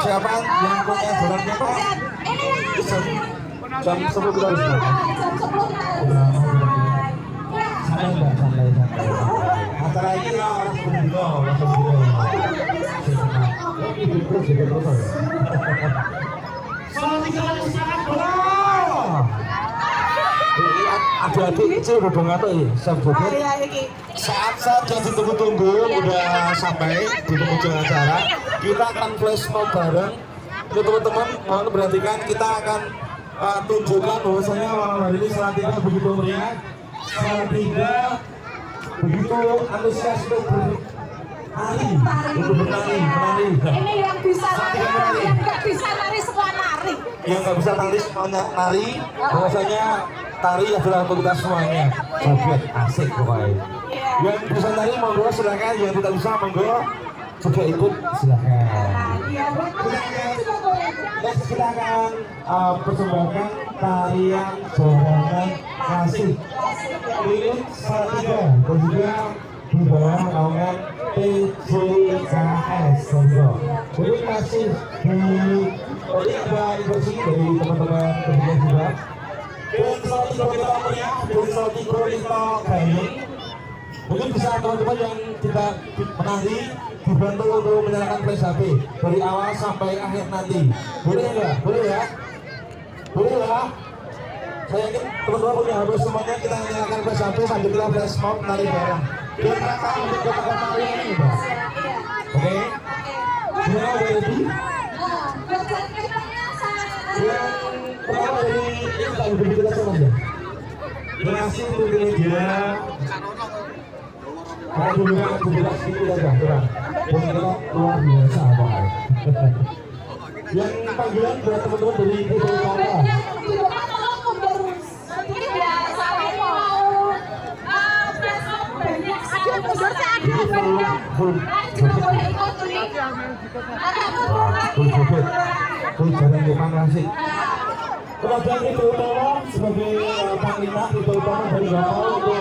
persiapan yang punya jalannya Pak. Jam 10 kita harus mulai. Santai. Acara ini harus berdua. Adik-adik kecil udah ngatur ya, saat-saat yang ditunggu-tunggu udah sampai di penghujung acara. Kita akan flash mob bareng. Untuk teman-teman mohon perhatikan, kita akan tunjukkan bahwasanya malam hari ini Salatiga begitu meriah, Salatiga begitu antusias untuk menari. Ini yang bisa nari, yang nggak bisa nari semua nari. Yang nggak bisa nari semuanya nari, bahwasanya tari adalah untuk kita semuanya. Joget asik pokoknya. Yang bisa nari monggo silakan, yang tidak bisa monggo juga ikut silakan. Kita akan persembahkan tarian Jorangan Kasih milik Salatiga dan juga di bawah naungan PJKS. Jadi masih ada instruksi dari teman-teman pendidikan juga. Dan Salatiga kita meriah, dan Salatiga kita gayung. Mungkin bisa teman-teman yang kita menari dibantu untuk menyalakan flash HP dari awal sampai akhir nanti. Boleh enggak? Boleh ya? Boleh ya? Saya yakin teman-teman punya HP semuanya, kita menyalakan flash HP sambil kita flash mob menari bareng. Biar rasa untuk kota tari ini, Mbak. Oke? Semua udah ready? Yang pertama dari ini kita beri kita sama ya. Terima kasih untuk media. Kalau dulu kan juga sedikit aja kurang. Dan kita luar biasa Pak. Yang panggilan buat teman-teman dari Ibu Utara. Kemudian Ibu Utara sebagai panglima Ibu Utara dari Gamal untuk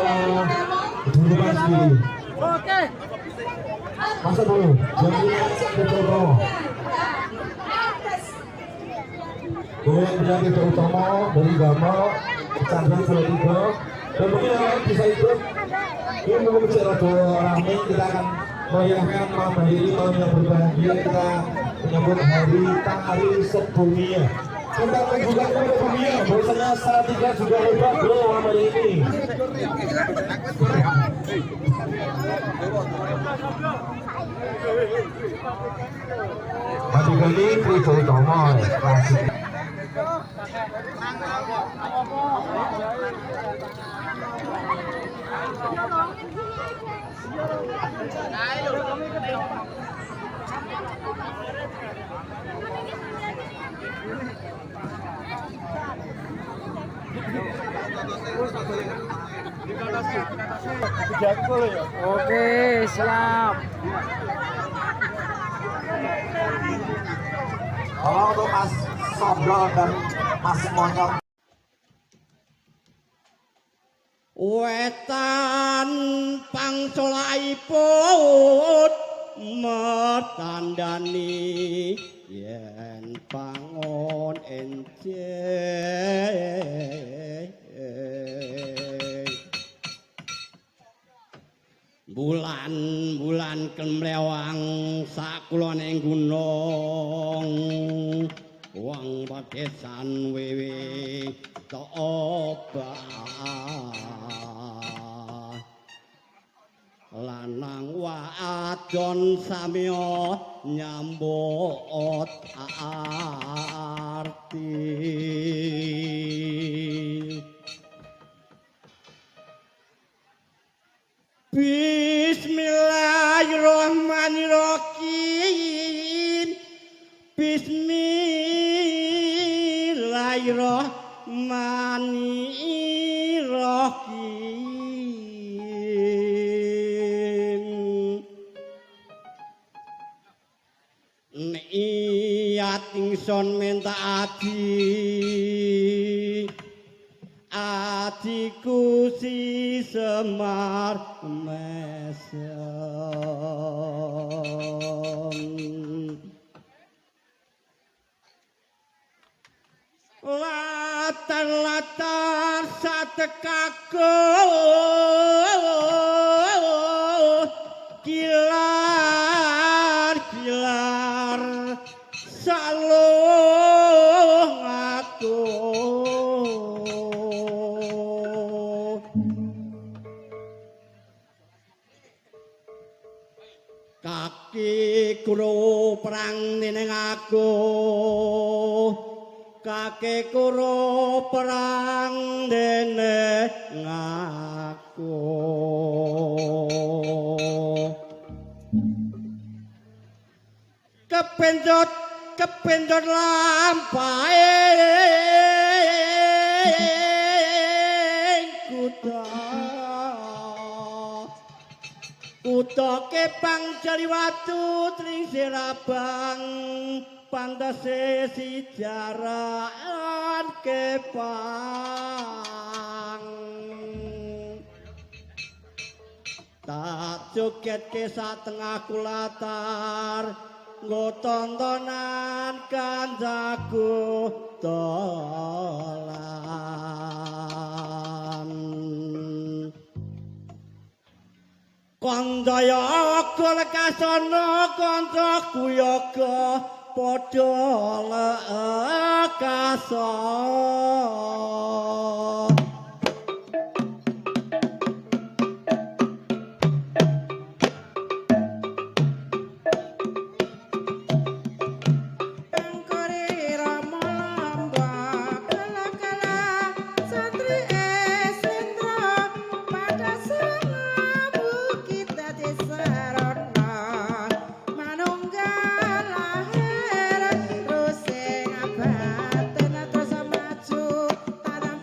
kehidupan sendiri. Oke. Masa dulu, jadi Ibu Utara. Kemudian Ibu Utara dari Gamal, Chandra Salatiga, dan mungkin yang lain bisa ikut. Ini mungkin bicara rame, kita akan merayakan malam hari ini, malam yang berbahagia. Kita menyambut hari tari sedunia. Kita menunjukkan kepada dunia bahwasanya Salatiga juga hebat bro malam hari ini. Maju kali Ibu Utara klasik. Oke, siap. Kalau untuk Mas Sobro dan Mas Monyok. Wetan pangcolaipun mertandani yen pangon enjing bulan kemlewang sakulone gunung wong padesan wewe toba lanang wadon samya nyambut arti Bismillahirrahmanirrahim. Bismillahirrahmanirrahim. Niat ingsun minta adiku si Semar Mesem latar satekaku kilar salung aku kaki kuro perang neneng aku kaki kuro perang neneng aku kepenjot lampae kuda kepang jaliwatu tring serabang pantase sijarahan kepang tak joget ke satengah kulatar nggo tontonan kancaku dolan kandaya gol kasana kancaku yoga padha lekasa Terus sing abad, terus maju, tanam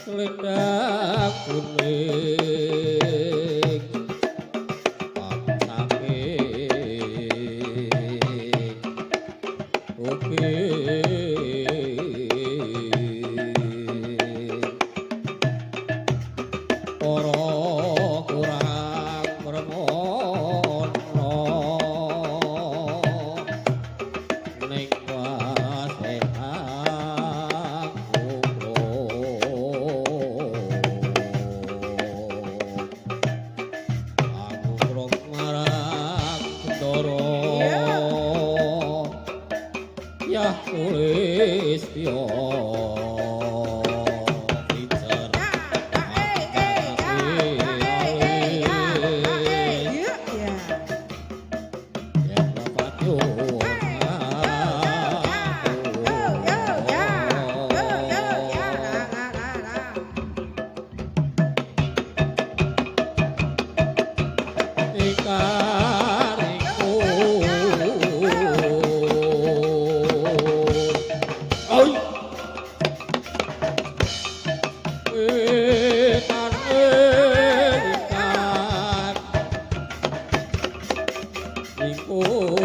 selendang kuning saking kuping para kurang bermono ning wase aku krok marang Ndara ya Sulistya pijar Oh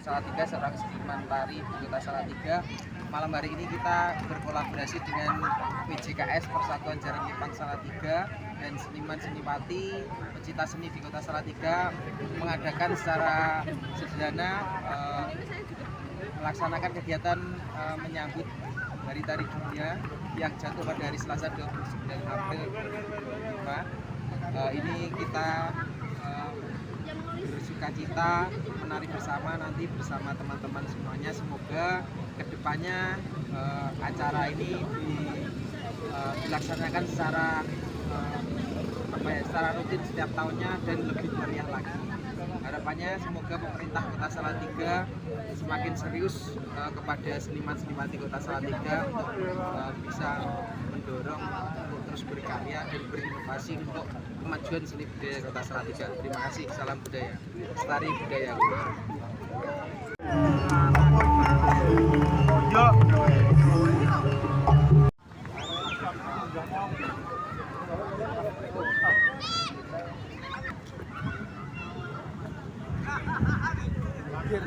Salatiga seorang seniman tari di Kota Salatiga. Malam hari ini kita berkolaborasi dengan PJKS Persatuan Jaran Lipang Salatiga dan seniman-senipati pecinta seni di Kota Salatiga mengadakan secara sederhana melaksanakan kegiatan menyambut Hari Tari Dunia yang jatuh pada hari Selasa 29 April 2025. Ini kita bersukacita menari bersama nanti bersama teman-teman semuanya. Semoga kedepannya acara ini dilaksanakan secara secara rutin setiap tahunnya dan lebih meriah lagi. Harapannya semoga pemerintah Kota Salatiga semakin serius kepada seniman-seniman di Kota Salatiga untuk bisa mendorong untuk terus berkarya dan berinovasi untuk kemajuan seni budaya Kota Salatiga. Terima kasih, salam budaya, lestari budaya. Akhir